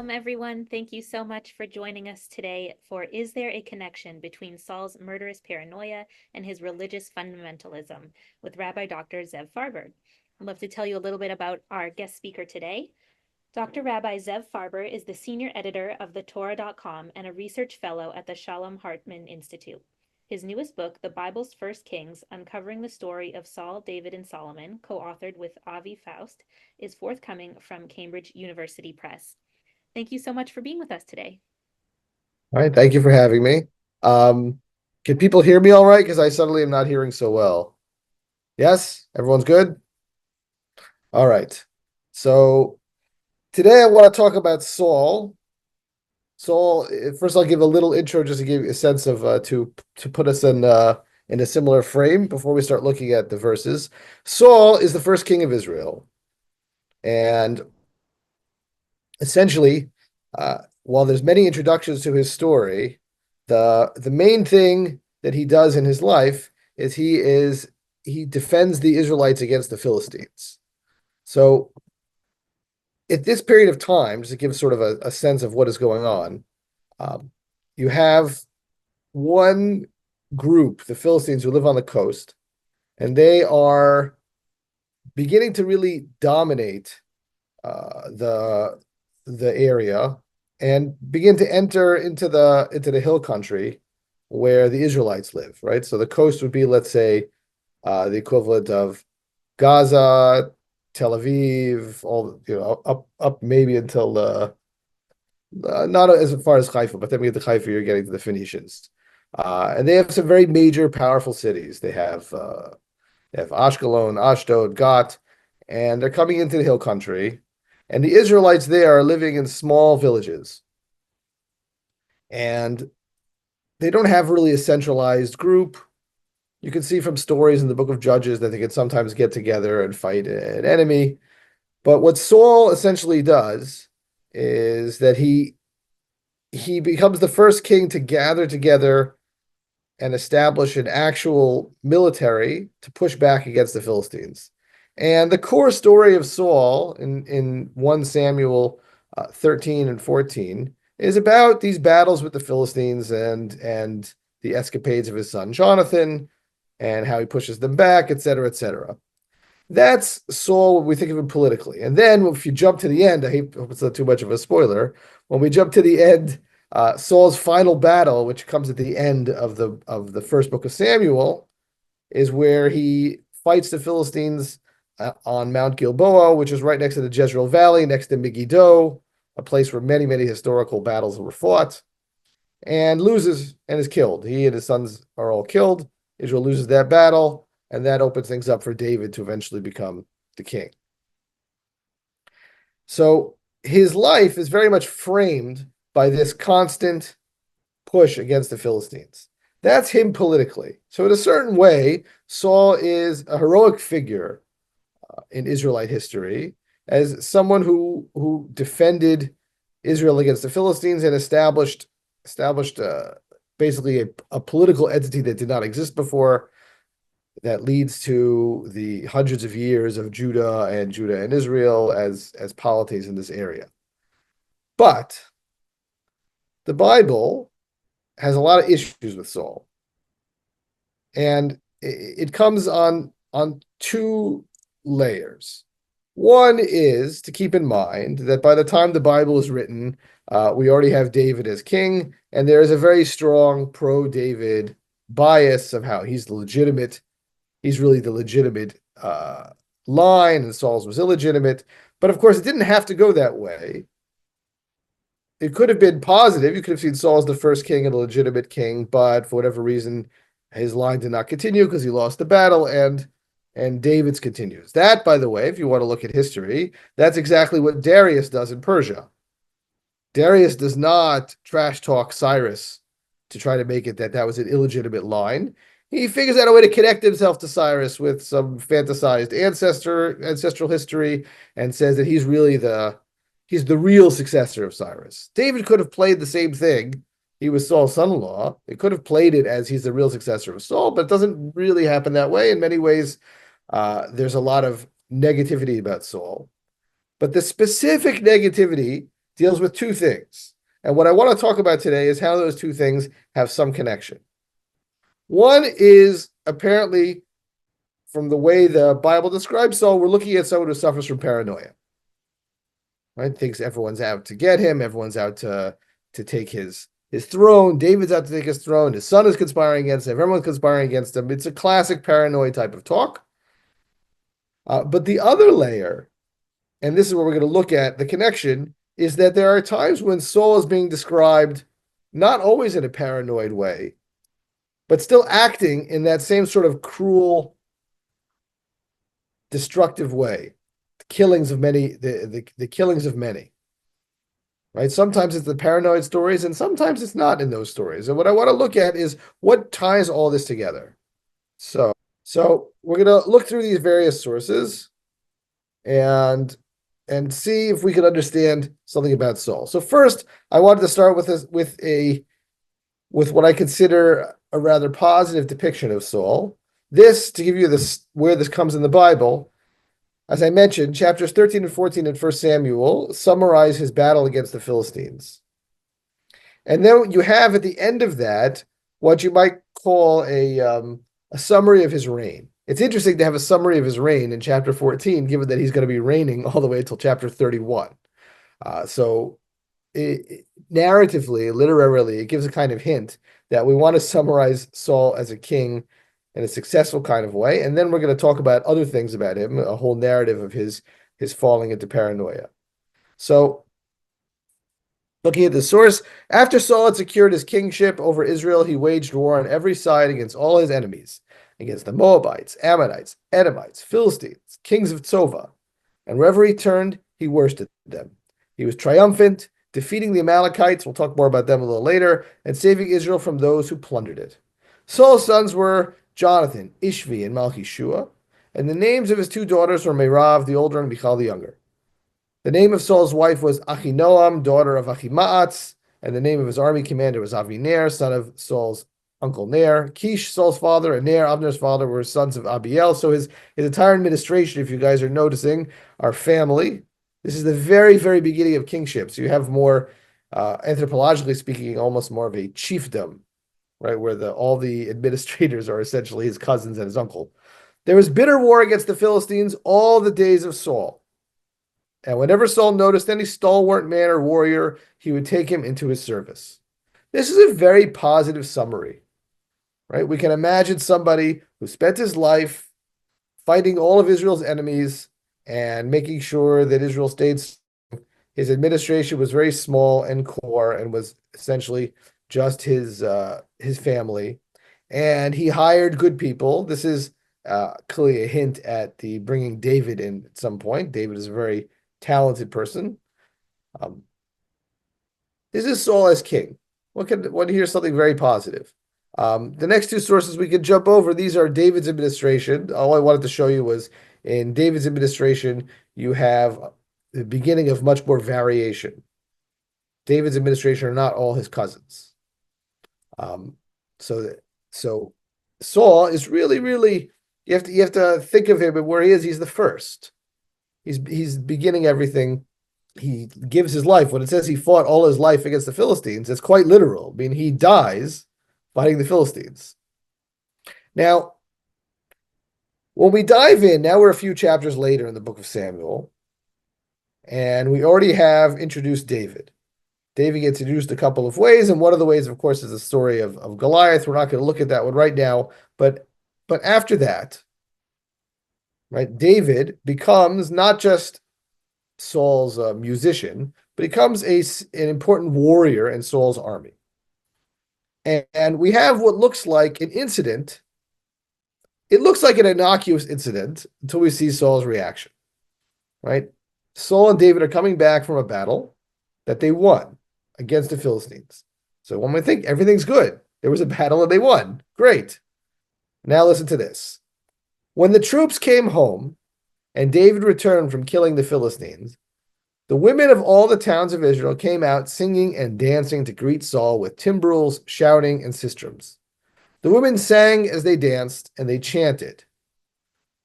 Shalom, everyone. Thank you so much for joining us today for Is There a Connection Between Saul's Murderous Paranoia and His Religious Fundamentalism with Rabbi Dr. Zev Farber. I'd love to tell you a little bit about our guest speaker today. Dr. Rabbi Zev Farber is the senior editor of the Torah.com and a research fellow at the Shalom Hartman Institute. His newest book, The Bible's First Kings, Uncovering the Story of Saul, David, and Solomon, co-authored with Avi Faust, is forthcoming from Cambridge University Press. Thank you so much for being with us today. All right, thank you for having me. Can people hear me all right? Because I suddenly am not hearing so well. Yes, everyone's good? All right. So today I want to talk about Saul. Saul, first I'll give a little intro just to give you a sense of to put us in a similar frame before we start looking at the verses. Saul is the first king of Israel. And essentially, while there's many introductions to his story, the main thing that he does in his life is he defends the Israelites against the Philistines. So at this period of time, just to give sort of a sense of what is going on, you have one group, the Philistines, who live on the coast, and they are beginning to really dominate the area and begin to enter into the hill country where the Israelites live, right? So the coast would be, let's say, the equivalent of Gaza, Tel Aviv, up maybe until not as far as Haifa, but then we get to Haifa, you're getting to the Phoenicians. And they have some very major, powerful cities. They have Ashkelon, Ashdod, Gat, and they're coming into the hill country. And the Israelites there are living in small villages. And they don't have really a centralized group. You can see from stories in the book of Judges that they can sometimes get together and fight an enemy. But what Saul essentially does is that he becomes the first king to gather together and establish an actual military to push back against the Philistines. And the core story of Saul in 1 Samuel 13 and 14 is about these battles with the Philistines and the escapades of his son Jonathan and how he pushes them back, etc., etc. That's Saul when we think of him politically. And then if you jump to the end, I hope it's not too much of a spoiler, when we jump to the end, Saul's final battle, which comes at the end of the first book of Samuel, is where he fights the Philistines on Mount Gilboa, which is right next to the Jezreel Valley, next to Megiddo, a place where many, many historical battles were fought, and loses and is killed. He and his sons are all killed. Israel loses that battle, and that opens things up for David to eventually become the king. So his life is very much framed by this constant push against the Philistines. That's him politically. So in a certain way, Saul is a heroic figure in Israelite history as someone who defended Israel against the Philistines and established basically a political entity that did not exist before, that leads to the hundreds of years of Judah and Israel as polities in this area. But the Bible has a lot of issues with Saul. And it comes on two layers. One is to keep in mind that by the time the Bible is written, we already have David as king, and there is a very strong pro-David bias of how he's really the legitimate line, and Saul's was illegitimate. But of course, it didn't have to go that way. It could have been positive. You could have seen Saul as the first king and a legitimate king, but for whatever reason, his line did not continue because he lost the battle, and David's continues. That, by the way, if you want to look at history, that's exactly what Darius does in Persia. Darius does not trash talk Cyrus to try to make it that was an illegitimate line. He figures out a way to connect himself to Cyrus with some fantasized ancestral history and says that he's the real successor of Cyrus. David could have played the same thing. He was Saul's son-in-law. They could have played it as he's the real successor of Saul, but it doesn't really happen that way. In many ways, there's a lot of negativity about Saul. But the specific negativity deals with two things. And what I want to talk about today is how those two things have some connection. One is apparently, from the way the Bible describes Saul, we're looking at someone who suffers from paranoia. Right? Thinks everyone's out to get him, everyone's out to take his throne. David's out to take his throne. His son is conspiring against him. Everyone's conspiring against him. It's a classic paranoia type of talk. But the other layer, and this is what we're going to look at, the connection, is that there are times when Saul is being described not always in a paranoid way, but still acting in that same sort of cruel, destructive way. The killings of many, the killings of many. Right? Sometimes it's the paranoid stories, and sometimes it's not in those stories. And what I want to look at is what ties all this together. So we're going to look through these various sources and see if we can understand something about Saul. So first, I wanted to start with what I consider a rather positive depiction of Saul. This, to give you this where this comes in the Bible, as I mentioned, chapters 13 and 14 in 1 Samuel summarize his battle against the Philistines. And then you have at the end of that what you might call a summary of his reign. It's interesting to have a summary of his reign in chapter 14, given that he's going to be reigning all the way until chapter 31. Narratively, literarily, it gives a kind of hint that we want to summarize Saul as a king in a successful kind of way. And then we're going to talk about other things about him, a whole narrative of his falling into paranoia. So, looking at the source, after Saul had secured his kingship over Israel, he waged war on every side against all his enemies, against the Moabites, Ammonites, Edomites, Philistines, kings of Tzova. And wherever he turned, he worshipped them. He was triumphant, defeating the Amalekites, we'll talk more about them a little later, and saving Israel from those who plundered it. Saul's sons were Jonathan, Ishvi, and Malchishua, and the names of his two daughters were Merav the older and Michal the younger. The name of Saul's wife was Achinoam, daughter of Achimaatz, and the name of his army commander was Avner, son of Saul's uncle Ner. Kish, Saul's father, and Ner, Abner's father, were sons of Abiel. So his entire administration, if you guys are noticing, are family. This is the very, very beginning of kingship. So you have more, anthropologically speaking, almost more of a chiefdom, right, where all the administrators are essentially his cousins and his uncle. There was bitter war against the Philistines all the days of Saul. And whenever Saul noticed any stalwart man or warrior, he would take him into his service. This is a very positive summary, right? We can imagine somebody who spent his life fighting all of Israel's enemies and making sure that Israel stayed. His administration was very small and core and was essentially just his family. And he hired good people. This is clearly a hint at the bringing David in at some point. David is a very talented person. This is Saul as king. Here's something very positive. The next two sources we could jump over. These are David's administration. All I wanted to show you was in David's administration, you have the beginning of much more variation. David's administration are not all his cousins. So Saul is really, really, you have to think of him and where he is. He's the first. He's beginning everything. He gives his life. When it says he fought all his life against the Philistines, it's quite literal. I mean, he dies fighting the Philistines. Now, when we dive in, now we're a few chapters later in the book of Samuel, and we already have introduced David. David gets introduced a couple of ways, and one of the ways, of course, is the story of Goliath. We're not going to look at that one right now, but after that, right, David becomes not just Saul's musician, but he becomes an important warrior in Saul's army. And we have what looks like an incident. It looks like an innocuous incident until we see Saul's reaction, right? Saul and David are coming back from a battle that they won against the Philistines. So one might think everything's good. There was a battle and they won. Great. Now listen to this. When the troops came home and David returned from killing the Philistines, the women of all the towns of Israel came out singing and dancing to greet Saul with timbrels, shouting, and sistrums. The women sang as they danced, and they chanted,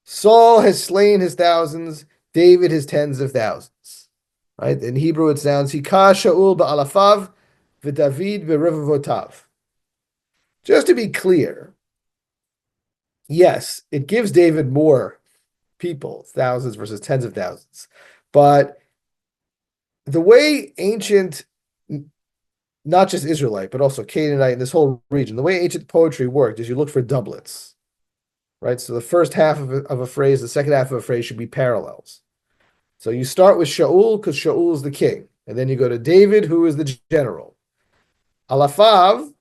"Saul has slain his thousands, David his tens of thousands." right? In Hebrew, it sounds Hika Shaul ba'alafav v'David b'revovotav. Just to be clear, yes, it gives David more people, thousands versus tens of thousands. But the way ancient, not just Israelite, but also Canaanite and this whole region, the way ancient poetry worked is you look for doublets, right? So the first half of a phrase, the second half of a phrase should be parallels. So you start with Shaul because Shaul is the king. And then you go to David, who is the general. Alafav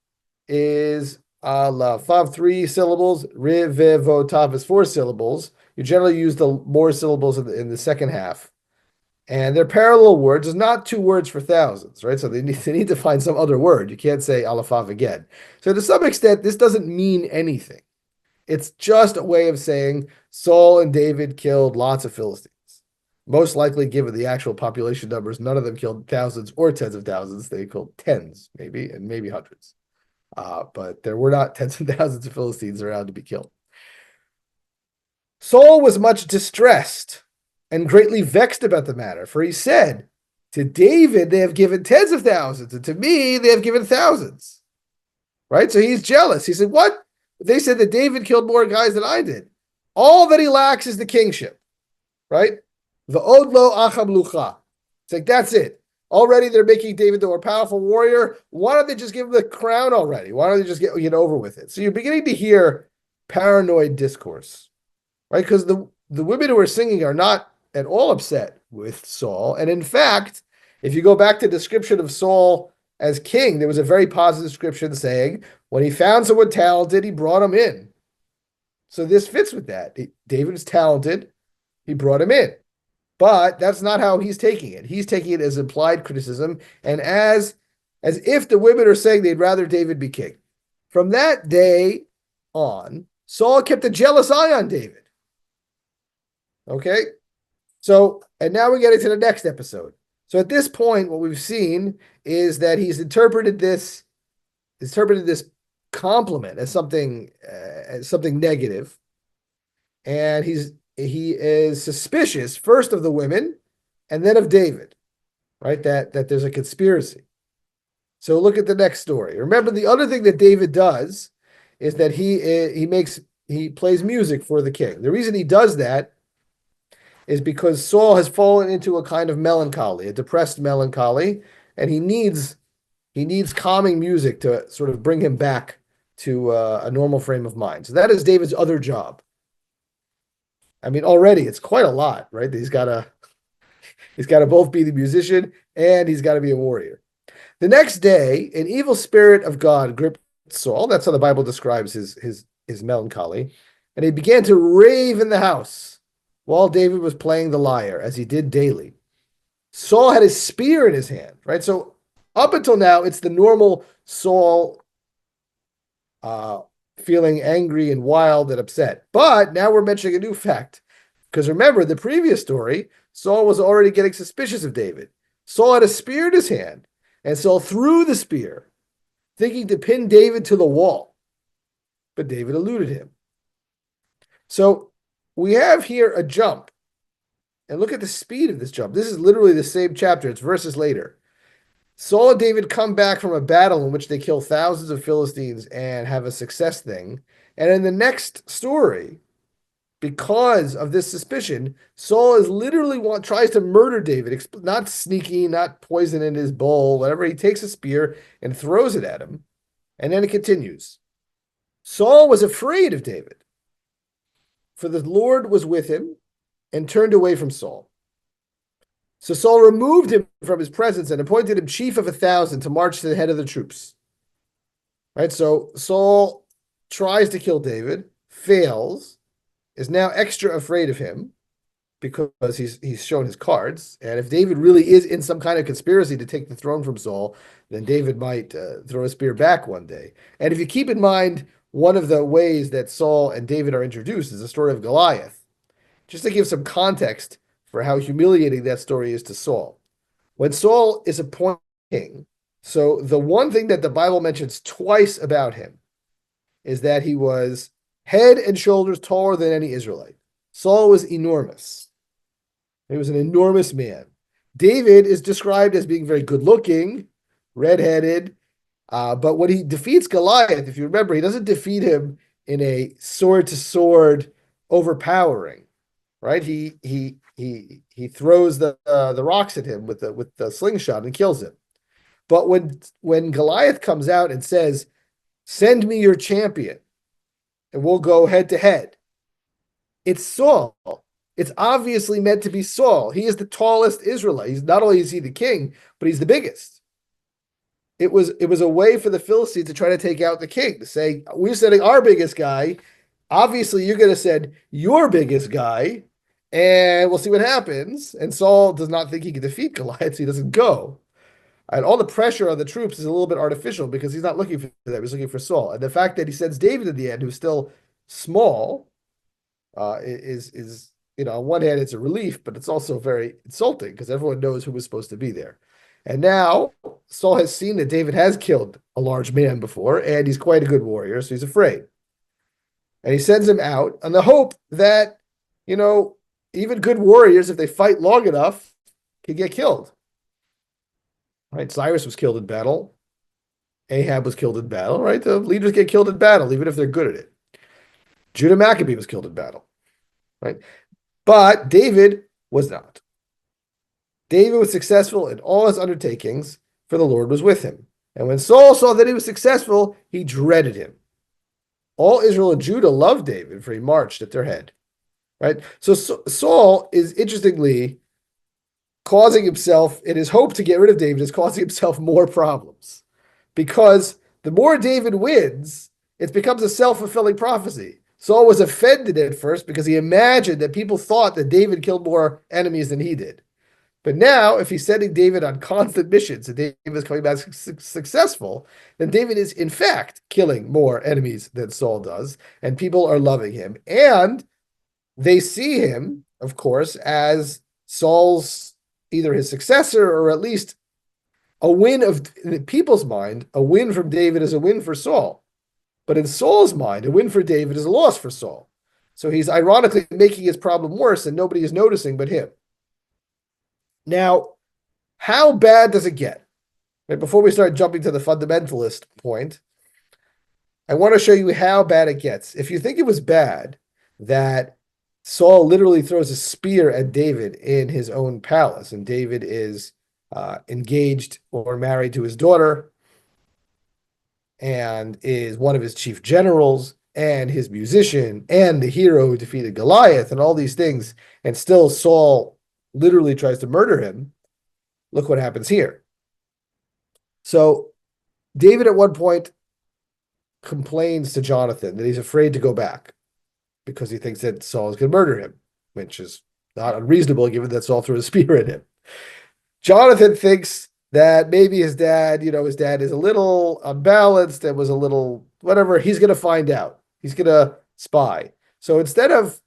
is Alafav, 3 syllables. Revevotav is 4 syllables. You generally use the more syllables in the second half. And they're parallel words. There's not 2 words for thousands, right? So they need to find some other word. You can't say Alafav again. So to some extent, this doesn't mean anything. It's just a way of saying Saul and David killed lots of Philistines. Most likely, given the actual population numbers, none of them killed thousands or tens of thousands. They killed tens, maybe, and maybe hundreds. But there were not tens of thousands of Philistines around to be killed. Saul was much distressed and greatly vexed about the matter, for he said, to David they have given tens of thousands, and to me they have given thousands. Right? So he's jealous. He said, what? They said that David killed more guys than I did. All that he lacks is the kingship. Right? The odlo acham lucha. It's like, that's it. Already they're making David the more powerful warrior. Why don't they just give him the crown already? Why don't they just get over with it? So you're beginning to hear paranoid discourse, right? Because the women who are singing are not at all upset with Saul. And in fact, if you go back to the description of Saul as king, there was a very positive description saying, when he found someone talented, he brought him in. So this fits with that. David is talented. He brought him in. But that's not how he's taking it. He's taking it as implied criticism and as if the women are saying they'd rather David be king. From that day on, Saul kept a jealous eye on David. Okay? So, and now we get into the next episode. So at this point, what we've seen is that he's interpreted this compliment as something negative. And he is suspicious first of the women and then of David, right? That there's a conspiracy. So look at the next story. Remember, the other thing that David does is that he plays music for the king. The reason he does that is because Saul has fallen into a kind of melancholy, a depressed melancholy, and he needs calming music to sort of bring him back to a normal frame of mind. So that is David's other job. I mean, already it's quite a lot, right? He's got to both be the musician and he's got to be a warrior. The next day, an evil spirit of God gripped Saul. That's how the Bible describes his melancholy. And he began to rave in the house while David was playing the lyre, as he did daily. Saul had his spear in his hand, right? So up until now, it's the normal Saul feeling angry and wild and upset. But now we're mentioning a new fact. Because remember, the previous story, Saul was already getting suspicious of David. Saul had a spear in his hand, and Saul threw the spear, thinking to pin David to the wall. But David eluded him. So we have here a jump. And look at the speed of this jump. This is literally the same chapter. It's verses later. Saul and David come back from a battle in which they kill thousands of Philistines and have a success thing. And in the next story, because of this suspicion, Saul is literally tries to murder David, not sneaky, not poison in his bowl, whatever. He takes a spear and throws it at him. And then it continues. Saul was afraid of David, for the Lord was with him and turned away from Saul. So Saul removed him from his presence and appointed him chief of 1,000 to march to the head of the troops. Right? So Saul tries to kill David, fails, is now extra afraid of him because he's shown his cards. And if David really is in some kind of conspiracy to take the throne from Saul, then David might throw a spear back one day. And if you keep in mind, one of the ways that Saul and David are introduced is the story of Goliath. Just to give some context for how humiliating that story is to Saul. When Saul is appointed king, so the one thing that the Bible mentions twice about him is that he was head and shoulders taller than any Israelite. Saul was enormous. He was an enormous man. David is described as being very good looking, redheaded, but when he defeats Goliath, if you remember, he doesn't defeat him in a sword to sword overpowering, right? He throws the rocks at him with the slingshot and kills him. But when Goliath comes out and says, "Send me your champion, and we'll go head to head," it's Saul. It's obviously meant to be Saul. He is the tallest Israelite. He's not only is he the king, but he's the biggest. It was a way for the Philistines to try to take out the king, to say, we're sending our biggest guy. Obviously, you're going to send your biggest guy, and we'll see what happens. And Saul does not think he can defeat Goliath, so he doesn't go. And all the pressure on the troops is a little bit artificial because he's not looking for that. He's looking for Saul. And the fact that he sends David in the end, who's still small, is on one hand, it's a relief, but it's also very insulting because everyone knows who was supposed to be there. And now Saul has seen that David has killed a large man before, and he's quite a good warrior, so he's afraid. And he sends him out on the hope that, even good warriors, if they fight long enough, can get killed. Right? Cyrus was killed in battle. Ahab was killed in battle, right? The leaders get killed in battle, even if they're good at it. Judah Maccabee was killed in battle, right? But David was not. David was successful in all his undertakings, for the Lord was with him. And when Saul saw that he was successful, he dreaded him. All Israel and Judah loved David, for he marched at their head. Right? So Saul is interestingly causing himself, in his hope to get rid of David, is causing himself more problems. Because the more David wins, it becomes a self-fulfilling prophecy. Saul was offended at first because he imagined that people thought that David killed more enemies than he did. But now, if he's sending David on constant missions and David is coming back successful, then David is, in fact, killing more enemies than Saul does, and people are loving him. And they see him, of course, as Saul's either his successor or at least a win in people's mind. A win from David is a win for Saul. But in Saul's mind, a win for David is a loss for Saul. So he's ironically making his problem worse, and nobody is noticing but him. Now, how bad does it get? Right, before we start jumping to the fundamentalist point, I want to show you how bad it gets. If you think it was bad that Saul literally throws a spear at David in his own palace, and David is engaged or married to his daughter and is one of his chief generals and his musician and the hero who defeated Goliath and all these things, and still Saul literally tries to murder him, look what happens here. So David at one point complains to Jonathan that he's afraid to go back because he thinks that Saul is going to murder him, which is not unreasonable given that Saul threw a spear at him. Jonathan thinks that maybe his dad is a little unbalanced and was a little whatever. He's going to find out. He's going to spy. So instead of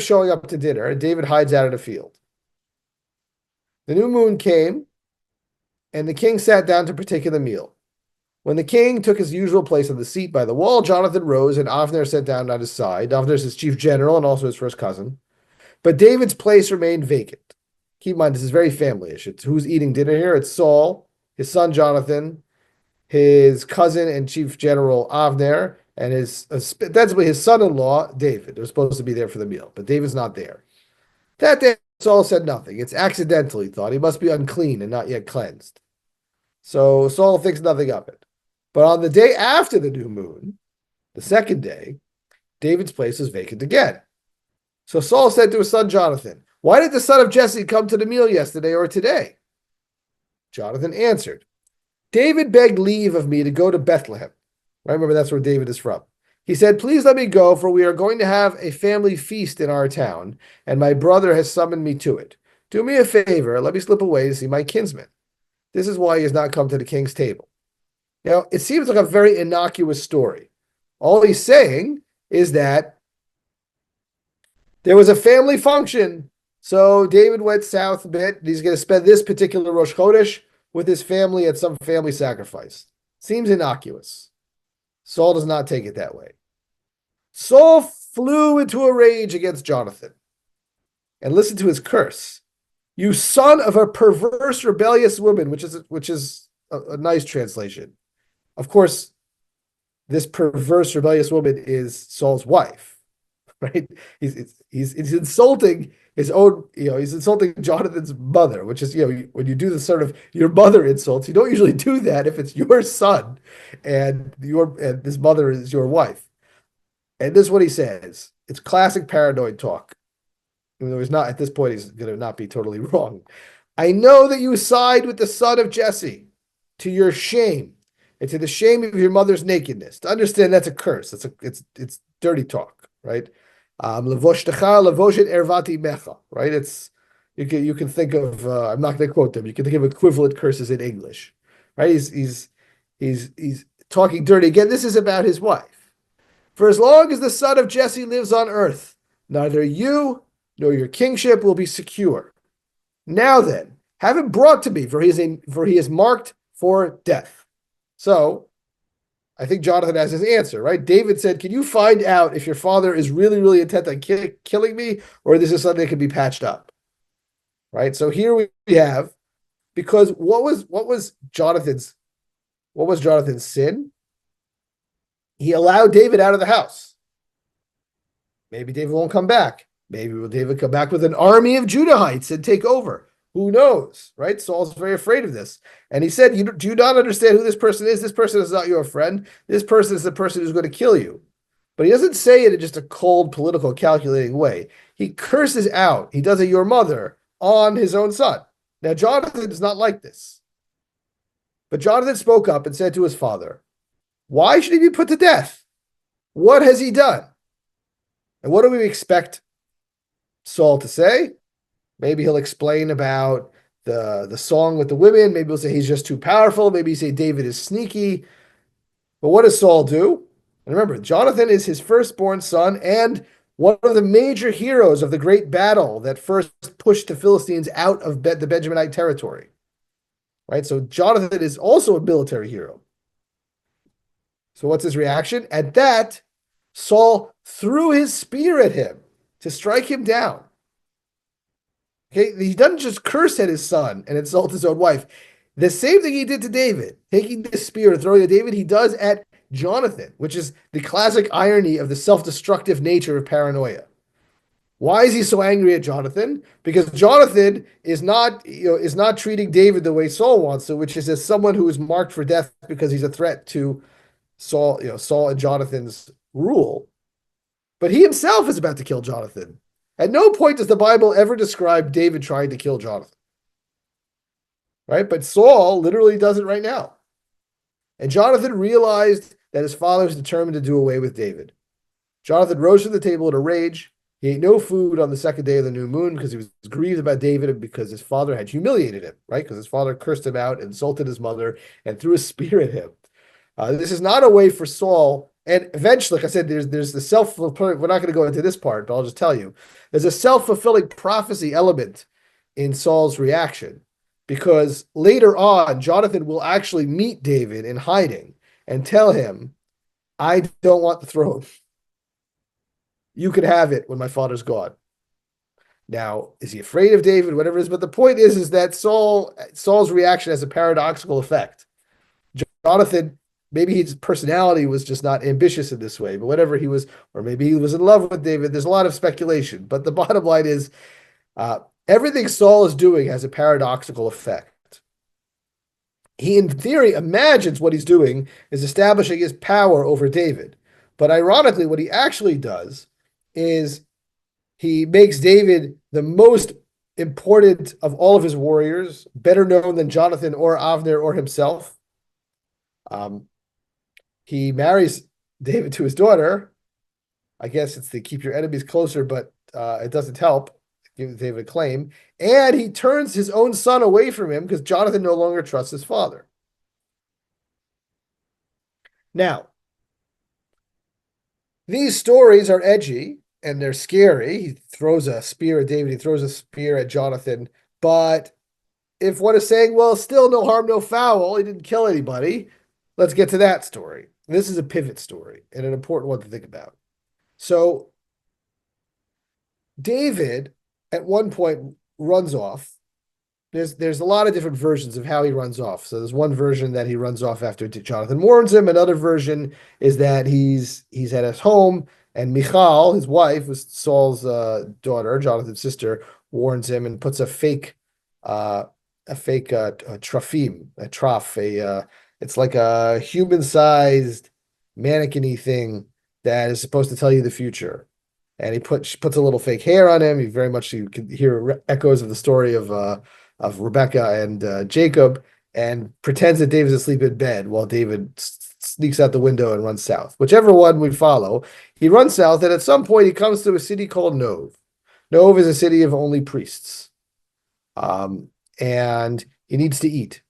showing up to dinner, David hides out in a field. The new moon came, and the king sat down to partake of the meal. When the king took his usual place on the seat by the wall, Jonathan rose, and Avner sat down at his side. Avner is his chief general and also his first cousin. But David's place remained vacant. Keep in mind, this is very family-ish. It's who's eating dinner here. It's Saul, his son Jonathan, his cousin and chief general Avner, and ostensibly his son-in-law David. They're supposed to be there for the meal, but David's not there. That day, Saul said nothing. It's accidental, he thought. He must be unclean and not yet cleansed. So Saul thinks nothing of it. But on the day after the new moon, the second day, David's place was vacant again. So Saul said to his son Jonathan, "Why did the son of Jesse come to the meal yesterday or today?" Jonathan answered, "David begged leave of me to go to Bethlehem." Right? Remember, that's where David is from. He said, "Please let me go, for we are going to have a family feast in our town, and my brother has summoned me to it. Do me a favor, let me slip away to see my kinsman. This is why he has not come to the king's table." Now, it seems like a very innocuous story. All he's saying is that there was a family function, so David went south a bit, and he's going to spend this particular Rosh Chodesh with his family at some family sacrifice. Seems innocuous. Saul does not take it that way. Saul flew into a rage against Jonathan. And listen to his curse. You son of a perverse, rebellious woman, which is a nice translation. Of course, this perverse, rebellious woman is Saul's wife, right? He's insulting his own, he's insulting Jonathan's mother, which is, when you do the sort of your mother insults, you don't usually do that if it's your son and this mother is your wife. And this is what he says. It's classic paranoid talk. Even though he's not, at this point, he's going to not be totally wrong. I know that you side with the son of Jesse to your shame and to the shame of your mother's nakedness. To understand, that's a curse. It's dirty talk, right? Ervati mecha, right? You can think of I'm not going to quote them. You can think of equivalent curses in English, right? He's talking dirty again. This is about his wife. For as long as the son of Jesse lives on earth, neither you nor your kingship will be secure. Now then, have him brought to me, for he is marked for death. So, I think Jonathan has his answer, right? David said, can you find out if your father is really, really intent on killing me, or this is something that can be patched up? Right? So here we have, because what was Jonathan's sin? He allowed David out of the house. Maybe David won't come back. Maybe will David come back with an army of Gibeonites and take over? Who knows, right? Saul's very afraid of this. And he said, do you not understand who this person is? This person is not your friend. This person is the person who's going to kill you. But he doesn't say it in just a cold, political, calculating way. He curses out, he does it, your mother, on his own son. Now, Jonathan is not like this. But Jonathan spoke up and said to his father, why should he be put to death? What has he done? And what do we expect Saul to say? Maybe he'll explain about the song with the women. Maybe he'll say he's just too powerful. Maybe he'll say David is sneaky. But what does Saul do? And remember, Jonathan is his firstborn son and one of the major heroes of the great battle that first pushed the Philistines out of the Benjaminite territory. Right? So Jonathan is also a military hero. So what's his reaction? At that, Saul threw his spear at him to strike him down. Okay, he doesn't just curse at his son and insult his own wife. The same thing he did to David, taking this spear and throwing it at David, he does at Jonathan, which is the classic irony of the self-destructive nature of paranoia. Why is he so angry at Jonathan? Because Jonathan is not treating David the way Saul wants to, which is as someone who is marked for death because he's a threat to Saul and Jonathan's rule. But he himself is about to kill Jonathan. At no point does the Bible ever describe David trying to kill Jonathan. Right? But Saul literally does it right now. And Jonathan realized that his father was determined to do away with David. Jonathan rose from the table in a rage. He ate no food on the second day of the new moon because he was grieved about David and because his father had humiliated him, right? Because his father cursed him out, insulted his mother, and threw a spear at him. This is not a way for Saul. And eventually, like I said, there's the self-fulfilling. We're not going to go into this part, but I'll just tell you. There's a self-fulfilling prophecy element in Saul's reaction. Because later on, Jonathan will actually meet David in hiding and tell him, I don't want the throne. You can have it when my father's gone. Now, is he afraid of David? Whatever it is. But the point is that Saul's reaction has a paradoxical effect. Jonathan, maybe his personality was just not ambitious in this way, but whatever he was, or maybe he was in love with David. There's a lot of speculation. But the bottom line is, everything Saul is doing has a paradoxical effect. He, in theory, imagines what he's doing is establishing his power over David. But ironically, what he actually does is he makes David the most important of all of his warriors, better known than Jonathan or Avner or himself. He marries David to his daughter. I guess it's to keep your enemies closer, but it doesn't help. Give David a claim, and he turns his own son away from him because Jonathan no longer trusts his father. Now, these stories are edgy and they're scary. He throws a spear at David, he throws a spear at Jonathan, but if one is saying, well, still no harm, no foul, he didn't kill anybody, let's get to that story. This is a pivot story and an important one to think about. So, David at one point runs off there's a lot of different versions of how he runs off. So there's one version that he runs off after Jonathan warns him. Another version is that he's at his home and Michal, his wife, was Saul's daughter, Jonathan's sister, warns him and puts a fake a trophim, a trough, it's like a human-sized mannequin-y thing that is supposed to tell you the future. And she puts a little fake hair on him. You can hear echoes of the story of Rebecca and Jacob, and pretends that David's asleep in bed while David sneaks out the window and runs south. Whichever one we follow, he runs south, and at some point he comes to a city called Nov. Nov is a city of only priests, and he needs to eat.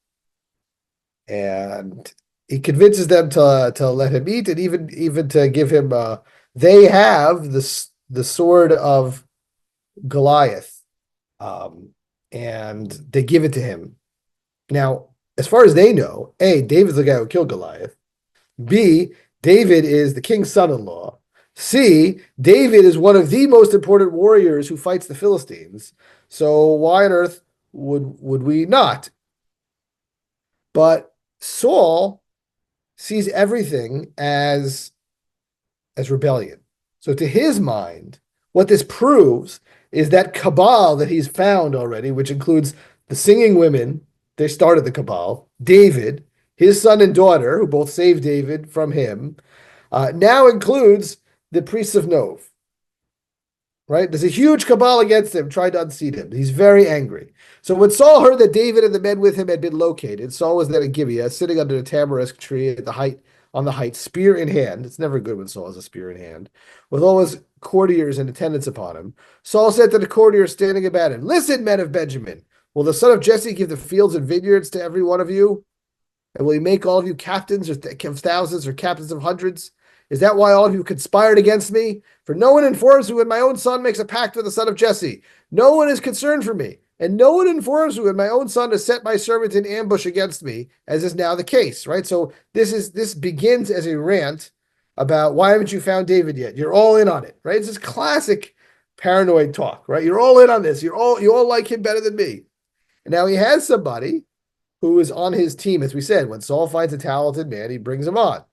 And he convinces them to let him eat, and even to give him. They have the sword of Goliath, and they give it to him. Now, as far as they know, A, David's the guy who killed Goliath. B, David is the king's son-in-law. C, David is one of the most important warriors who fights the Philistines. So why on earth would we not? But Saul sees everything as rebellion. So to his mind, what this proves is that cabal that he's found already, which includes the singing women, they started the cabal, David, his son and daughter, who both saved David from him, now includes the priests of Nov. Right? There's a huge cabal against him, trying to unseat him. He's very angry. So when Saul heard that David and the men with him had been located, Saul was then in Gibeah, sitting under the tamarisk tree on the height, spear in hand. It's never good when Saul has a spear in hand, with all his courtiers in attendance upon him. Saul said to the courtiers standing about him, "Listen, men of Benjamin, will the son of Jesse give the fields and vineyards to every one of you? And will he make all of you captains of thousands or captains of hundreds? Is that why all of you conspired against me? For no one informs me when my own son makes a pact with the son of Jesse. No one is concerned for me, and no one informs me when my own son has set my servant in ambush against me, as is now the case." Right? So this begins as a rant about why haven't you found David yet? You're all in on it, right? It's this classic paranoid talk, right? You're all in on this. You all like him better than me. And now he has somebody who is on his team, as we said. When Saul finds a talented man, he brings him on.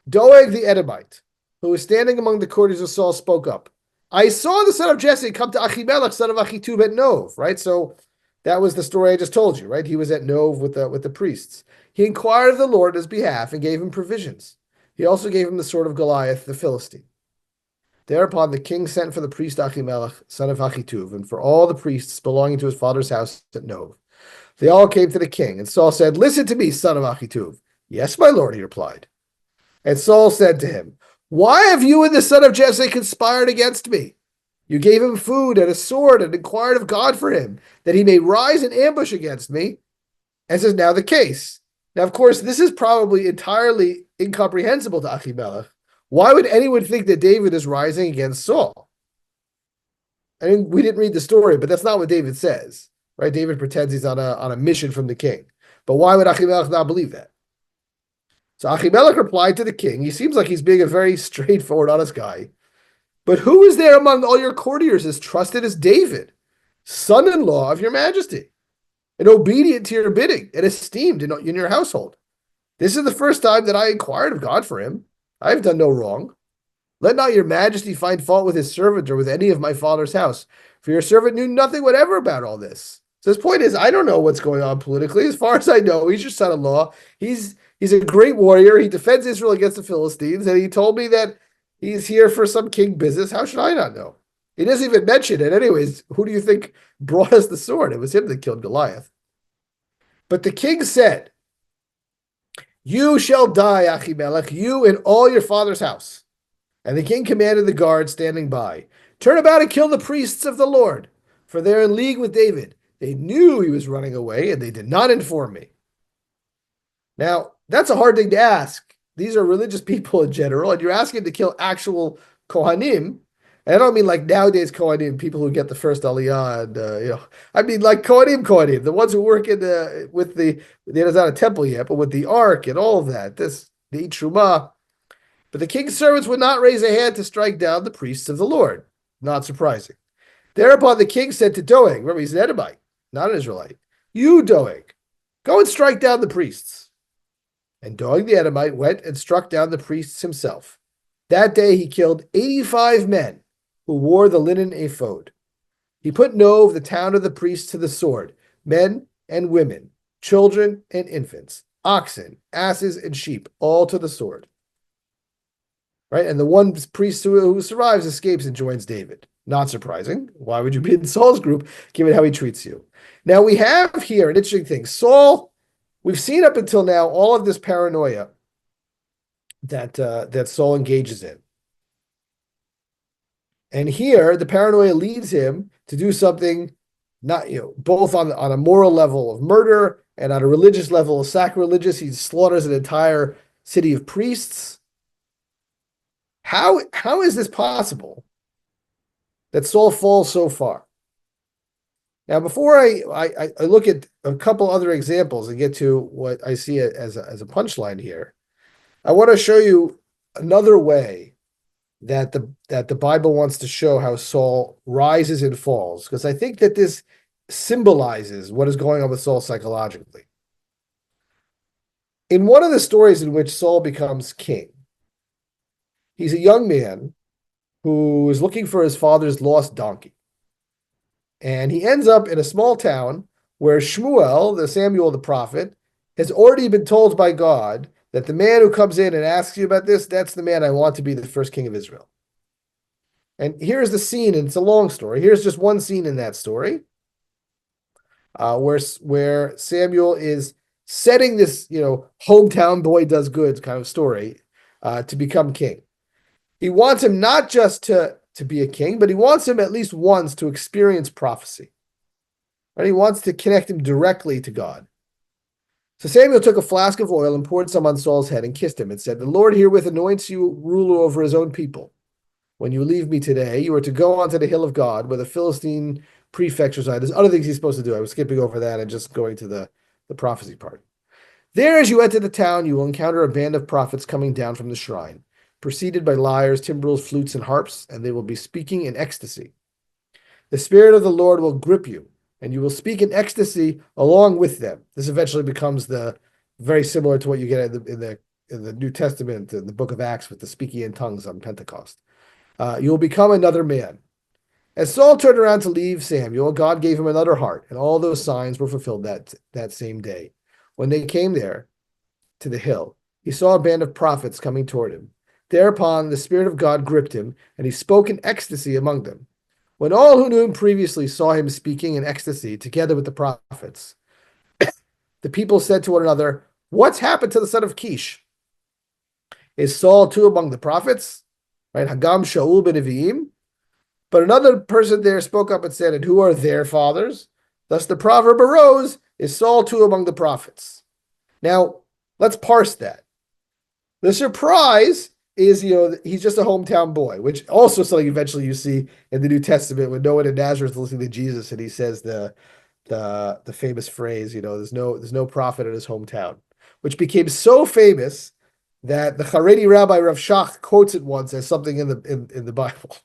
Doeg the Edomite, who was standing among the courtiers of Saul, spoke up. "I saw the son of Jesse come to Achimelech, son of Achitub, at Nov." Right? So that was the story I just told you, right? He was at Nov with the priests. He inquired of the Lord on his behalf and gave him provisions. He also gave him the sword of Goliath, the Philistine. Thereupon the king sent for the priest Achimelech, son of Achitub, and for all the priests belonging to his father's house at Nov. They all came to the king, and Saul said, "Listen to me, son of Achitub." "Yes, my lord," he replied. And Saul said to him, "Why have you and the son of Jesse conspired against me? You gave him food and a sword and inquired of God for him, that he may rise and ambush against me, as is now the case." Now, of course, this is probably entirely incomprehensible to Achimelech. Why would anyone think that David is rising against Saul? I mean, we didn't read the story, but that's not what David says, right? David pretends he's on a mission from the king. But why would Achimelech not believe that? So Achimelech replied to the king. He seems like he's being a very straightforward, honest guy. "But who is there among all your courtiers as trusted as David, son-in-law of your majesty, and obedient to your bidding, and esteemed in your household? This is the first time that I inquired of God for him. I have done no wrong. Let not your majesty find fault with his servant or with any of my father's house, for your servant knew nothing whatever about all this." So his point is, I don't know what's going on politically. As far as I know, he's your son-in-law. He's a great warrior. He defends Israel against the Philistines, and he told me that he's here for some king business. How should I not know? He doesn't even mention it. Anyways, who do you think brought us the sword? It was him that killed Goliath. But the king said, "You shall die, Achimelech, you and all your father's house." And the king commanded the guard standing by, "Turn about and kill the priests of the Lord, for they're in league with David. They knew he was running away, and they did not inform me." Now, that's a hard thing to ask. These are religious people in general, and you're asking to kill actual Kohanim. And I don't mean like nowadays Kohanim, people who get the first Aliyah, and I mean like Kohanim, the ones who work there's not a temple yet, but with the ark and all of that, the eat Trumah. But the king's servants would not raise a hand to strike down the priests of the Lord. Not surprising. Thereupon the king said to Doeg, remember he's an Edomite, not an Israelite, You, Doeg, go and strike down the priests. And Doeg the Edomite went and struck down the priests himself. That day he killed 85 men who wore the linen ephod. He put Nov, the town of the priests, to the sword, men and women, children and infants, oxen, asses, and sheep, all to the sword. Right? And the one priest who survives escapes and joins David. Not surprising. Why would you be in Saul's group, given how he treats you? Now, we have here an interesting thing. Saul, we've seen up until now all of this paranoia that Saul engages in. And here, the paranoia leads him to do something not, both on a moral level of murder and on a religious level of sacrilegious. He slaughters an entire city of priests. How is this possible that Saul falls so far? Now, before I look at a couple other examples and get to what I see as a punchline here, I want to show you another way that the Bible wants to show how Saul rises and falls, because I think that this symbolizes what is going on with Saul psychologically. In one of the stories in which Saul becomes king, he's a young man who is looking for his father's lost donkey. And he ends up in a small town where Shmuel, the Samuel the prophet, has already been told by God that the man who comes in and asks you about this, that's the man I want to be the first king of Israel. And here's the scene, and it's a long story. Here's just one scene in that story where Samuel is setting this, hometown boy does good kind of story to become king. He wants him not just to be a king, but he wants him at least once to experience prophecy. Right? He wants to connect him directly to God. So Samuel took a flask of oil and poured some on Saul's head and kissed him and said, "The Lord herewith anoints you ruler over his own people. When you leave me today, you are to go onto the hill of God where the Philistine prefects reside." There's other things he's supposed to do. I was skipping over that and just going to the prophecy part. "There, as you enter the town, you will encounter a band of prophets coming down from the shrine, preceded by lyres, timbrels, flutes, and harps, and they will be speaking in ecstasy. The Spirit of the Lord will grip you, and you will speak in ecstasy along with them." This eventually becomes very similar to what you get in the New Testament, in the book of Acts, with the speaking in tongues on Pentecost. "You will become another man." As Saul turned around to leave Samuel, God gave him another heart, and all those signs were fulfilled that same day. When they came there to the hill, he saw a band of prophets coming toward him. Thereupon the Spirit of God gripped him, and he spoke in ecstasy among them. When all who knew him previously saw him speaking in ecstasy together with the prophets, the people said to one another, "What's happened to the son of Kish? Is Saul too among the prophets?" Right? Hagam Shaul ben Nevi'im. But another person there spoke up and said, "And who are their fathers?" Thus the proverb arose, "Is Saul too among the prophets?" Now, let's parse that. The surprise is, he's just a hometown boy, which also something eventually you see in the New Testament when no one in Nazareth is listening to Jesus, and he says the famous phrase, there's no prophet in his hometown, which became so famous that the Haredi rabbi Rav Shach quotes it once as something in the Bible.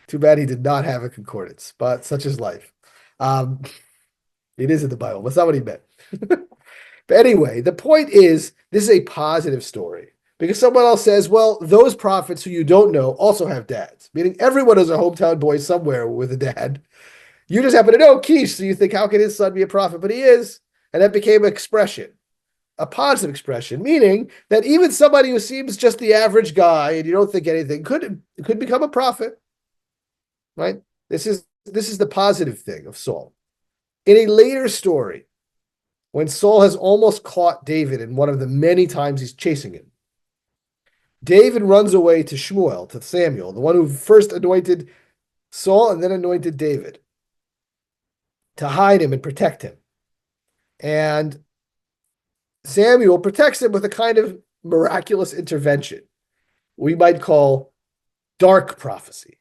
Too bad he did not have a concordance, but such is life. It is in the Bible. That's not what he meant. But anyway, the point is, this is a positive story. Because someone else says, well, those prophets who you don't know also have dads. Meaning everyone is a hometown boy somewhere with a dad. You just happen to know Kish, so you think, how can his son be a prophet? But he is. And that became an expression, a positive expression, meaning that even somebody who seems just the average guy and you don't think anything could become a prophet. Right? This is the positive thing of Saul. In a later story, when Saul has almost caught David in one of the many times he's chasing him, David runs away to Shmuel, to Samuel, the one who first anointed Saul and then anointed David, to hide him and protect him. And Samuel protects him with a kind of miraculous intervention we might call dark prophecy,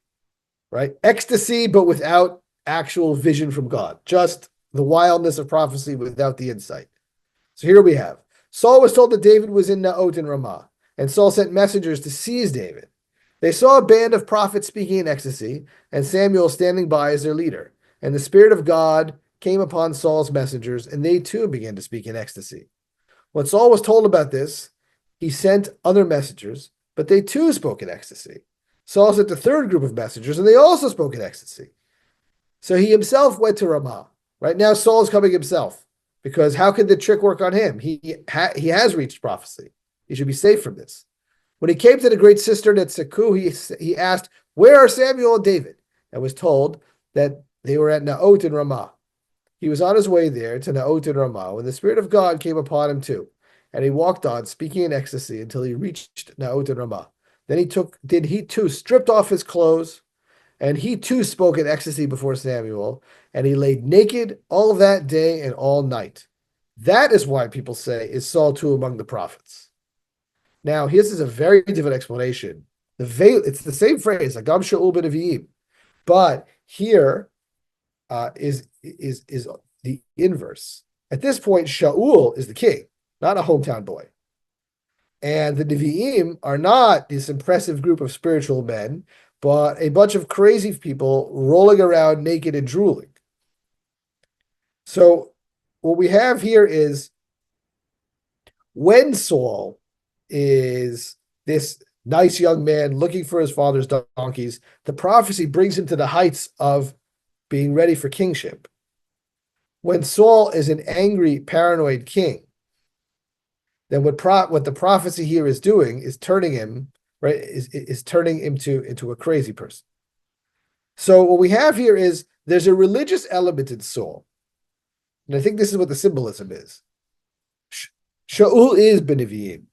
right? Ecstasy, but without actual vision from God, just the wildness of prophecy without the insight. So here we have, Saul was told that David was in Naot in Ramah, and Saul sent messengers to seize David. They saw a band of prophets speaking in ecstasy, and Samuel standing by as their leader. And the Spirit of God came upon Saul's messengers, and they too began to speak in ecstasy. When Saul was told about this, he sent other messengers, but they too spoke in ecstasy. Saul sent a third group of messengers, and they also spoke in ecstasy. So he himself went to Ramah. Right now, Saul is coming himself, because how could the trick work on him? He has reached prophecy. He should be safe from this. When he came to the great cistern at Seku, he asked, "Where are Samuel and David?" and was told that they were at Naot in Ramah. He was on his way there to Naot in Ramah when the Spirit of God came upon him too, and he walked on, speaking in ecstasy, until he reached Naot in Ramah. Then he too stripped off his clothes, and he too spoke in ecstasy before Samuel, and he laid naked all that day and all night. That is why people say, "Is Saul too among the prophets?" Now, this is a very different explanation. It's the same phrase, Agam Shaul ben Nevi'im, but here is the inverse. At this point, Shaul is the king, not a hometown boy. And the Nevi'im are not this impressive group of spiritual men, but a bunch of crazy people rolling around naked and drooling. So what we have here is when Saul is this nice young man looking for his father's donkeys, the prophecy brings him to the heights of being ready for kingship. When Saul is an angry, paranoid king, then what the prophecy here is doing is turning him, right, is turning him into a crazy person. So what we have here is there's a religious element in Saul. And I think this is what the symbolism is. Shaul is Beneviim,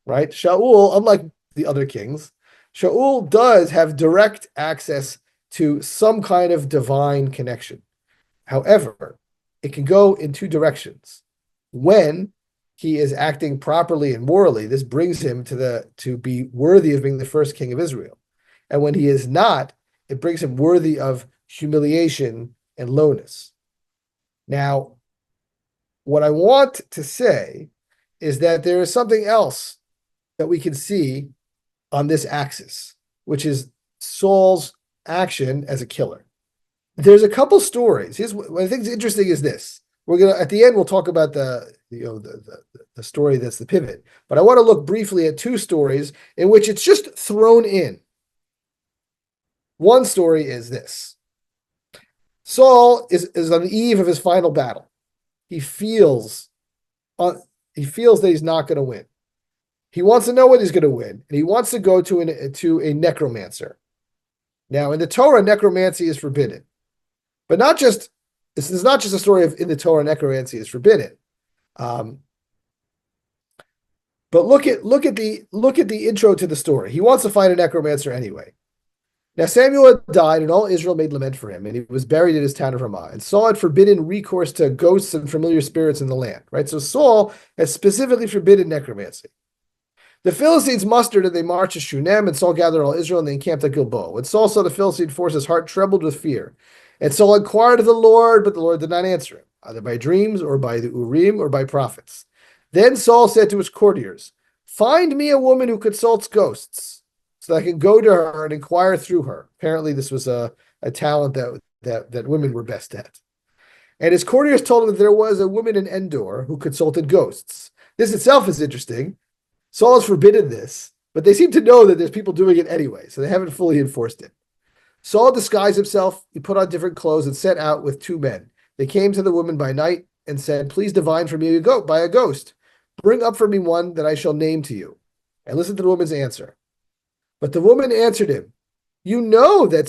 right? Shaul, unlike the other kings, Shaul does have direct access to some kind of divine connection. However, it can go in two directions. When he is acting properly and morally, this brings him to be worthy of being the first king of Israel. And when he is not, it brings him worthy of humiliation and lowness. Now, what I want to say is that there is something else that we can see on this axis, which is Saul's action as a killer. There's a couple stories. Here's what I think is interesting is this. We're gonna at the end we'll talk about the story that's the pivot, but I want to look briefly at two stories in which it's just thrown in. One story is this. Saul is on the eve of his final battle. He feels that he's not going to win. He wants to know what he's going to win, and he wants to go to a necromancer. Now, in the Torah, necromancy is forbidden, but this is not just a story of in the Torah necromancy is forbidden. But look at the intro to the story. He wants to find a necromancer anyway. Now Samuel had died, and all Israel made lament for him, and he was buried in his town of Ramah. And Saul had forbidden recourse to ghosts and familiar spirits in the land. Right, so Saul has specifically forbidden necromancy. The Philistines mustered, and they marched to Shunem, and Saul gathered all Israel, and they encamped at Gilboa. When Saul saw the Philistine force, his heart trembled with fear. And Saul inquired of the Lord, but the Lord did not answer him, either by dreams or by the Urim or by prophets. Then Saul said to his courtiers, "Find me a woman who consults ghosts, so that I can go to her and inquire through her." Apparently, this was a talent that women were best at. And his courtiers told him that there was a woman in Endor who consulted ghosts. This itself is interesting. Saul has forbidden this, but they seem to know that there's people doing it anyway, so they haven't fully enforced it. Saul disguised himself. He put on different clothes and set out with two men. They came to the woman by night and said, "Please divine for me by a ghost. Bring up for me one that I shall name to you." And listen to the woman's answer. But the woman answered him, "You know that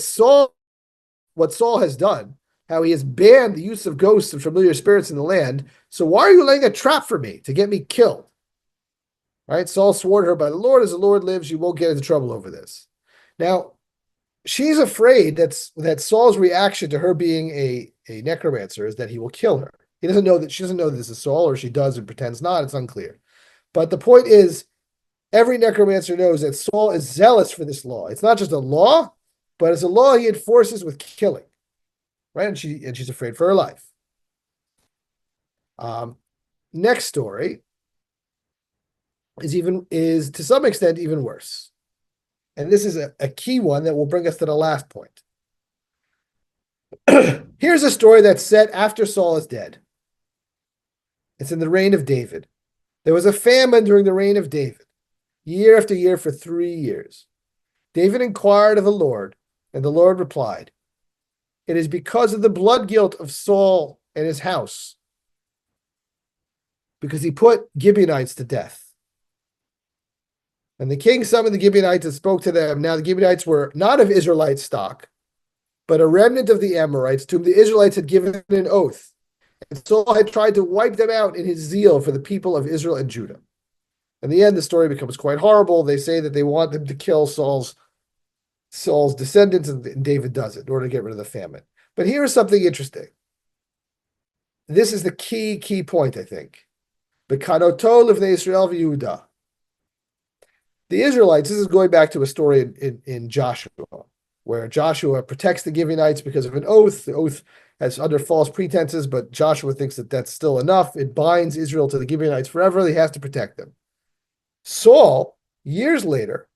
what Saul has done, how he has banned the use of ghosts and familiar spirits in the land. So why are you laying a trap for me to get me killed?" Right? Saul swore to her by the Lord, "As the Lord lives, you won't get into trouble over this." Now, she's afraid that Saul's reaction to her being a necromancer is that he will kill her. She doesn't know that this is Saul, or she does and pretends not. It's unclear. But the point is, every necromancer knows that Saul is zealous for this law. It's not just a law, but it's a law he enforces with killing. Right? And she's afraid for her life. Next story is to some extent even worse. And this is a key one that will bring us to the last point. Here's a story that's set after Saul is dead. It's in the reign of David. There was a famine during the reign of David, year after year for 3 years. David inquired of the Lord, and the Lord replied, "It is because of the blood guilt of Saul and his house, because he put Gibeonites to death." And the king summoned the Gibeonites and spoke to them. Now the Gibeonites were not of Israelite stock, but a remnant of the Amorites, to whom the Israelites had given an oath. And Saul had tried to wipe them out in his zeal for the people of Israel and Judah. In the end, the story becomes quite horrible. They say that they want them to kill Saul's descendants, and David does it in order to get rid of the famine. But here is something interesting. This is the key point, I think. B'kanoto livnei Israel v'Yehuda. The Israelites, this is going back to a story in Joshua, where Joshua protects the Gibeonites because of an oath. The oath has under false pretenses, but Joshua thinks that that's still enough. It binds Israel to the Gibeonites forever. He has to protect them. Saul, years later,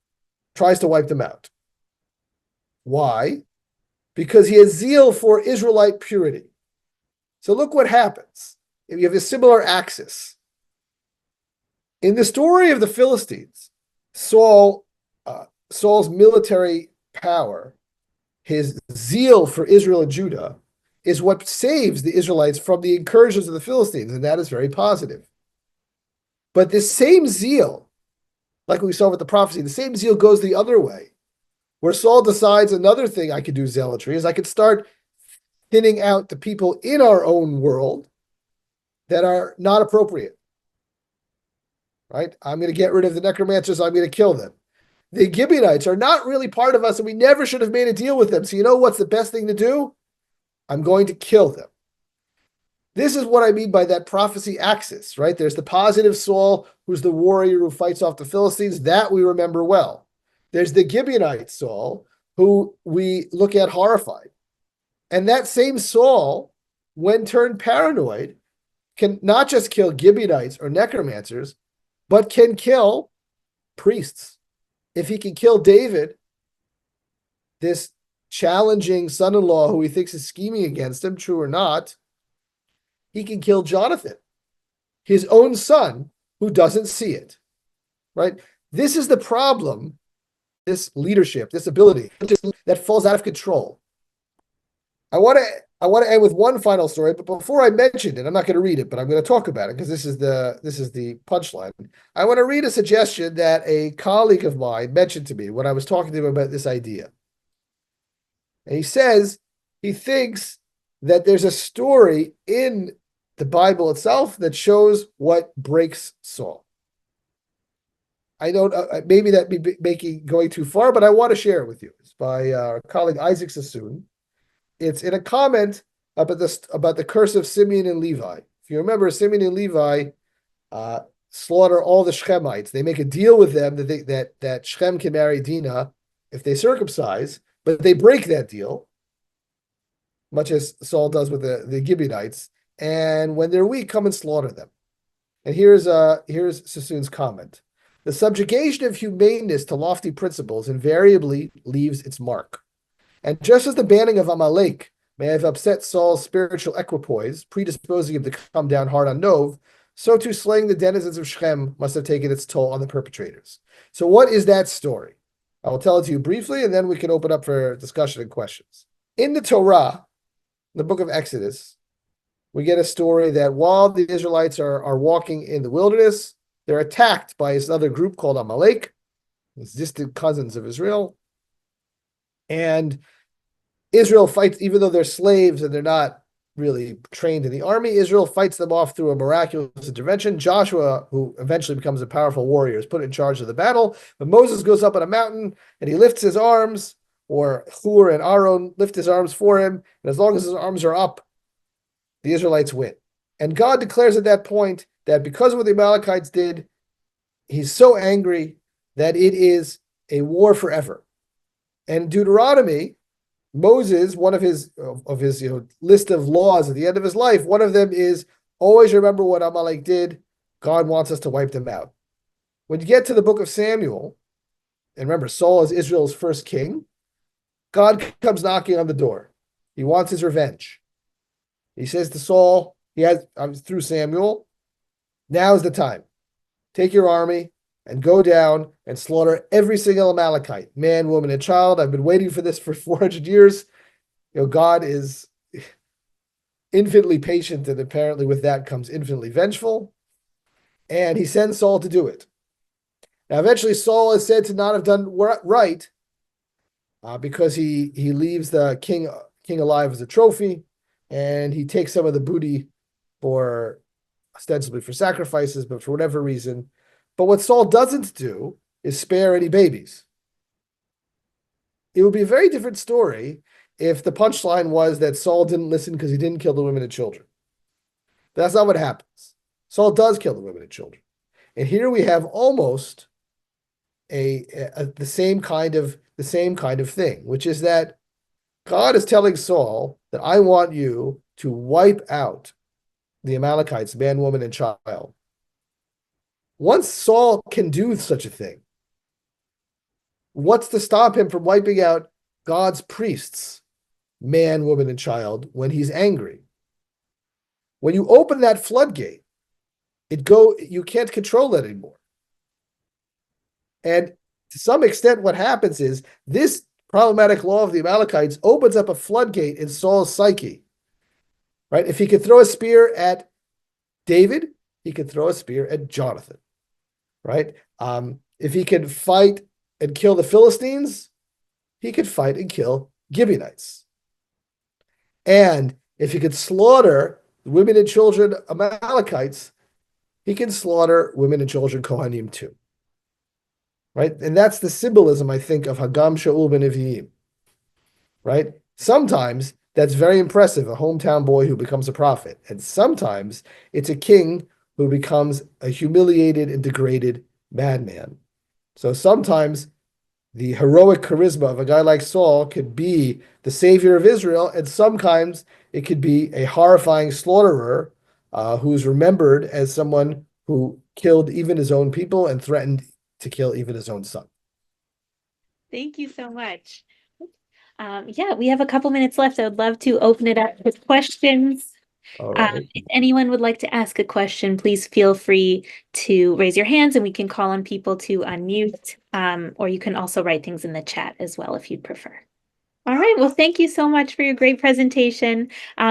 tries to wipe them out. Why? Because he has zeal for Israelite purity. So look what happens. If you have a similar axis. In the story of the Philistines, Saul's military power, his zeal for Israel and Judah, is what saves the Israelites from the incursions of the Philistines, and that is very positive. But this same zeal, like we saw with the prophecy, the same zeal goes the other way, where Saul decides another thing I could do zealotry is I could start thinning out the people in our own world that are not appropriate. Right? I'm going to get rid of the necromancers. I'm going to kill them. The Gibeonites are not really part of us, and we never should have made a deal with them. So you know what's the best thing to do? I'm going to kill them. This is what I mean by that prophecy axis, right? There's the positive Saul, who's the warrior who fights off the Philistines. That we remember well. There's the Gibeonite Saul, who we look at horrified. And that same Saul, when turned paranoid, can not just kill Gibeonites or necromancers, but can kill priests. If he can kill David, this challenging son-in-law who he thinks is scheming against him, true or not, he can kill Jonathan, his own son, who doesn't see it, right? This is the problem, this leadership, this ability that falls out of control. I want to end with one final story, but before I mention it, I'm not going to read it, but I'm going to talk about it because this is the punchline. I want to read a suggestion that a colleague of mine mentioned to me when I was talking to him about this idea. And he says he thinks that there's a story in the Bible itself that shows what breaks Saul. I don't maybe that be going too far, but I want to share it with you. It's by our colleague Isaac Sassoon. It's in a comment about the curse of Simeon and Levi. If you remember, Simeon and Levi slaughter all the Shechemites. They make a deal with them that Shechem can marry Dinah if they circumcise, but they break that deal, much as Saul does with the Gibeonites. And when they're weak, come and slaughter them. And here's Sassoon's comment. The subjugation of humaneness to lofty principles invariably leaves its mark. And just as the banning of Amalek may have upset Saul's spiritual equipoise, predisposing him to come down hard on Nov, so too slaying the denizens of Shechem must have taken its toll on the perpetrators. So what is that story? I will tell it to you briefly, and then we can open up for discussion and questions. In the Torah, the book of Exodus, we get a story that while the Israelites are walking in the wilderness, they're attacked by another group called Amalek, these distant cousins of Israel. And Israel fights, even though they're slaves and they're not really trained in the army, Israel fights them off through a miraculous intervention. Joshua, who eventually becomes a powerful warrior, is put in charge of the battle. But Moses goes up on a mountain and he lifts his arms, or Hur and Aaron lift his arms for him. And as long as his arms are up, the Israelites win. And God declares at that point that because of what the Amalekites did, he's so angry that it is a war forever. And in Deuteronomy, Moses, one of his list of laws at the end of his life, one of them is always remember what Amalek did. God wants us to wipe them out. When you get to the book of Samuel, and remember, Saul is Israel's first king, God comes knocking on the door. He wants his revenge. He says to Saul, through Samuel, now's the time. Take your army and go down and slaughter every single Amalekite, man, woman, and child. I've been waiting for this for 400 years. God is infinitely patient, and apparently with that comes infinitely vengeful. And he sends Saul to do it. Now, eventually, Saul is said to not have done right because he leaves the king alive as a trophy, and he takes some of the booty for ostensibly for sacrifices, but for whatever reason. But what Saul doesn't do is spare any babies. It would be a very different story if the punchline was that Saul didn't listen because he didn't kill the women and children. But that's not what happens. Saul does kill the women and children. And here we have almost the same kind of thing, which is that God is telling Saul that I want you to wipe out the Amalekites, man, woman, and child. Once Saul can do such a thing, what's to stop him from wiping out God's priests, man, woman, and child, when he's angry? When you open that floodgate, you can't control it anymore. And to some extent, what happens is this problematic law of the Amalekites opens up a floodgate in Saul's psyche. Right? If he could throw a spear at David, he could throw a spear at Jonathan. Right? If he could fight and kill the Philistines, he could fight and kill Gibeonites. And if he could slaughter women and children Amalekites, he can slaughter women and children Kohanim too. Right? And that's the symbolism, I think, of Hagam Shaul ben Nevi'im. Right? Sometimes that's very impressive, a hometown boy who becomes a prophet. And sometimes it's a king who becomes a humiliated and degraded madman. So sometimes the heroic charisma of a guy like Saul could be the savior of Israel, and sometimes it could be a horrifying slaughterer who's remembered as someone who killed even his own people and threatened to kill even his own son. Thank you so much. Yeah, we have a couple minutes left. I would love to open it up with questions. All right. If anyone would like to ask a question, please feel free to raise your hands and we can call on people to unmute, or you can also write things in the chat as well if you'd prefer. All right, well, thank you so much for your great presentation.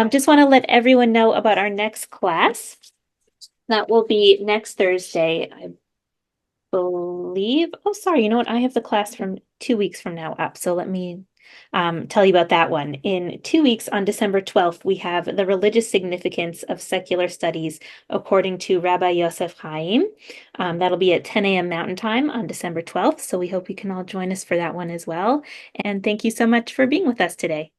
Just want to let everyone know about our next class. That will be next Thursday, I believe. Oh, sorry, you know what? I have the class from 2 weeks from now up, so let me tell you about that one. In 2 weeks, on December 12th, we have the religious significance of secular studies according to Rabbi Yosef Chaim. That'll be at 10 a.m. Mountain Time on December 12th. So we hope you can all join us for that one as well. And thank you so much for being with us today.